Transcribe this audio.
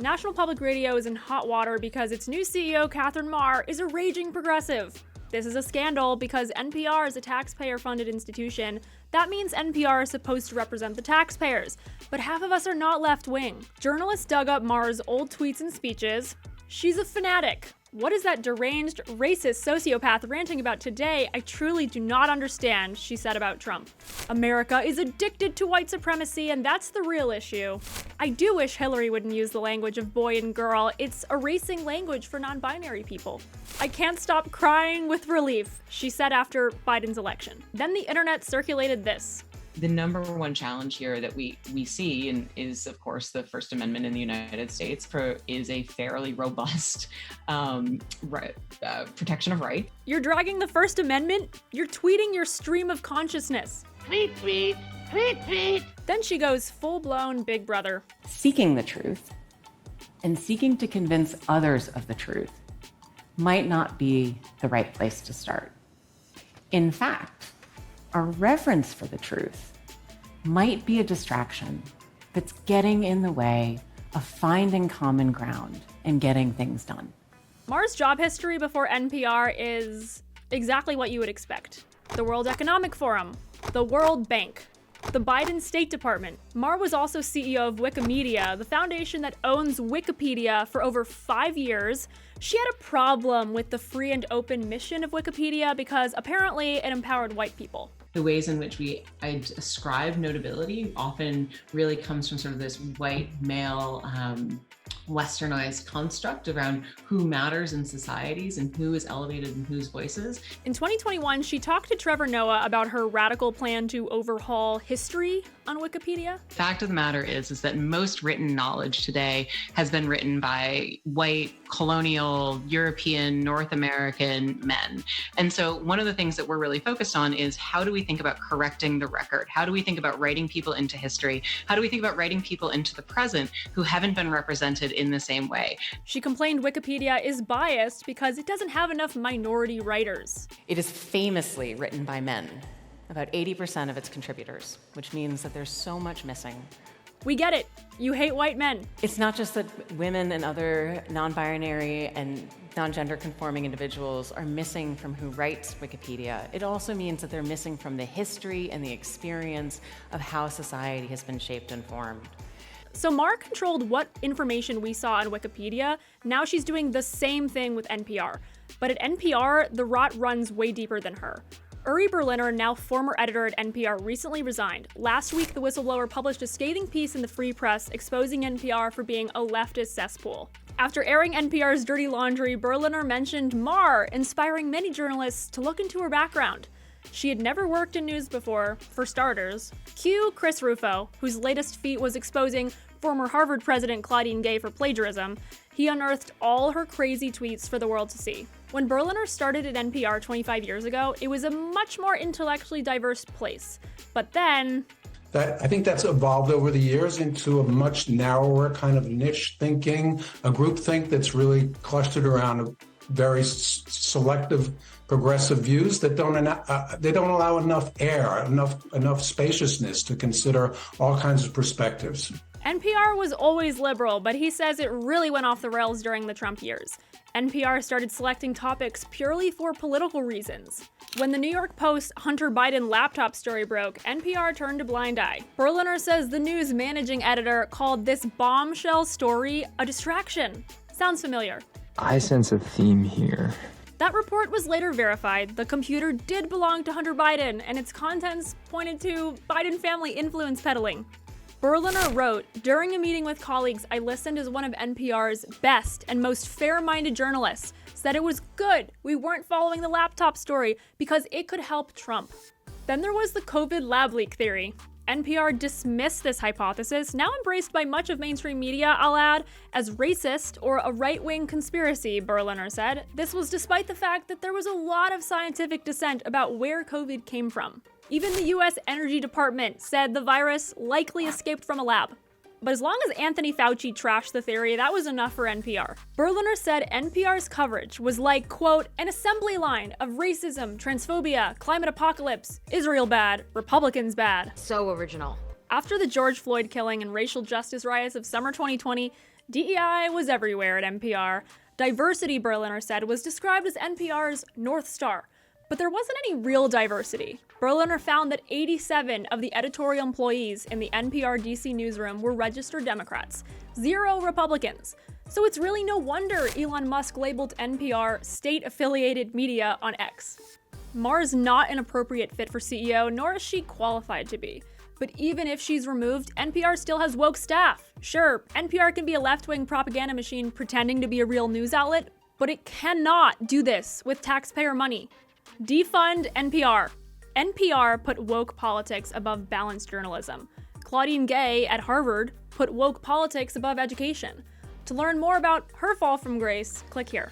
National Public Radio is in hot water because its new CEO, Katherine Maher, is a raging progressive. This is a scandal because NPR is a taxpayer-funded institution. That means NPR is supposed to represent the taxpayers, but half of us are not left-wing. Journalists dug up Maher's old tweets and speeches. She's a fanatic. What is that deranged, racist sociopath ranting about today? I truly do not understand, she said about Trump. America is addicted to white supremacy, and that's the real issue. I do wish Hillary wouldn't use the language of boy and girl. It's erasing language for non-binary people. I can't stop crying with relief, she said after Biden's election. Then the internet circulated this. The number one challenge here that we see and is, of course, the First Amendment in the United States is a fairly robust protection of rights. You're dragging the First Amendment? You're tweeting your stream of consciousness. Tweet, tweet, tweet, tweet. Then she goes full-blown Big Brother. Seeking the truth and seeking to convince others of the truth might not be the right place to start. In fact, a reverence for the truth might be a distraction that's getting in the way of finding common ground and getting things done. Maher's job history before NPR is exactly what you would expect. The World Economic Forum, the World Bank, the Biden State Department. Maher was also CEO of Wikimedia, the foundation that owns Wikipedia, for over 5 years. She had a problem with the free and open mission of Wikipedia because apparently it empowered white people. The ways in which we ascribe notability often really comes from sort of this white male westernized construct around who matters in societies and who is elevated in whose voices. In 2021, she talked to Trevor Noah about her radical plan to overhaul history on Wikipedia. Fact of the matter is that most written knowledge today has been written by white, colonial, European, North American men. And so one of the things that we're really focused on is how do we think about correcting the record? How do we think about writing people into history? How do we think about writing people into the present who haven't been represented in the same way? She complained Wikipedia is biased because it doesn't have enough minority writers. It is famously written by men, about 80% of its contributors, which means that there's so much missing. We get it. You hate white men. It's not just that women and other non-binary and non-gender conforming individuals are missing from who writes Wikipedia. It also means that they're missing from the history and the experience of how society has been shaped and formed. So Maher controlled what information we saw on Wikipedia. Now she's doing the same thing with NPR. But at NPR, the rot runs way deeper than her. Uri Berliner, now former editor at NPR, recently resigned. Last week, the whistleblower published a scathing piece in the Free Press exposing NPR for being a leftist cesspool. After airing NPR's dirty laundry, Berliner mentioned Maher, inspiring many journalists to look into her background. She had never worked in news before, for starters. Cue Chris Rufo, whose latest feat was exposing former Harvard president Claudine Gay for plagiarism. He unearthed all her crazy tweets for the world to see. When Berliner started at NPR 25 years ago, it was a much more intellectually diverse place. But then... I think that's evolved over the years into a much narrower kind of niche thinking, a group think that's really clustered around very selective progressive views that don't allow enough air, enough spaciousness to consider all kinds of perspectives. NPR was always liberal, but he says it really went off the rails during the Trump years. NPR started selecting topics purely for political reasons. When the New York Post Hunter Biden laptop story broke, NPR turned a blind eye. Berliner says the news managing editor called this bombshell story a distraction. Sounds familiar. I sense a theme here. That report was later verified. The computer did belong to Hunter Biden, and its contents pointed to Biden family influence peddling. Berliner wrote, "During a meeting with colleagues, I listened as one of NPR's best and most fair-minded journalists said it was good we weren't following the laptop story because it could help Trump." Then there was the COVID lab leak theory. NPR dismissed this hypothesis, now embraced by much of mainstream media, I'll add, as racist or a right-wing conspiracy, Berliner said. This was despite the fact that there was a lot of scientific dissent about where COVID came from. Even the US Energy Department said the virus likely escaped from a lab. But as long as Anthony Fauci trashed the theory, that was enough for NPR. Berliner said NPR's coverage was like, quote, an assembly line of racism, transphobia, climate apocalypse, Israel bad, Republicans bad. So original. After the George Floyd killing and racial justice riots of summer 2020, DEI was everywhere at NPR. Diversity, Berliner said, was described as NPR's North Star. But there wasn't any real diversity. Berliner found that 87 of the editorial employees in the NPR DC newsroom were registered Democrats, 0 Republicans. So it's really no wonder Elon Musk labeled NPR state-affiliated media on X. Maher's not an appropriate fit for CEO, nor is she qualified to be. But even if she's removed, NPR still has woke staff. Sure, NPR can be a left-wing propaganda machine pretending to be a real news outlet, but it cannot do this with taxpayer money. Defund NPR. NPR put woke politics above balanced journalism. Claudine Gay at Harvard put woke politics above education. To learn more about her fall from grace, click here.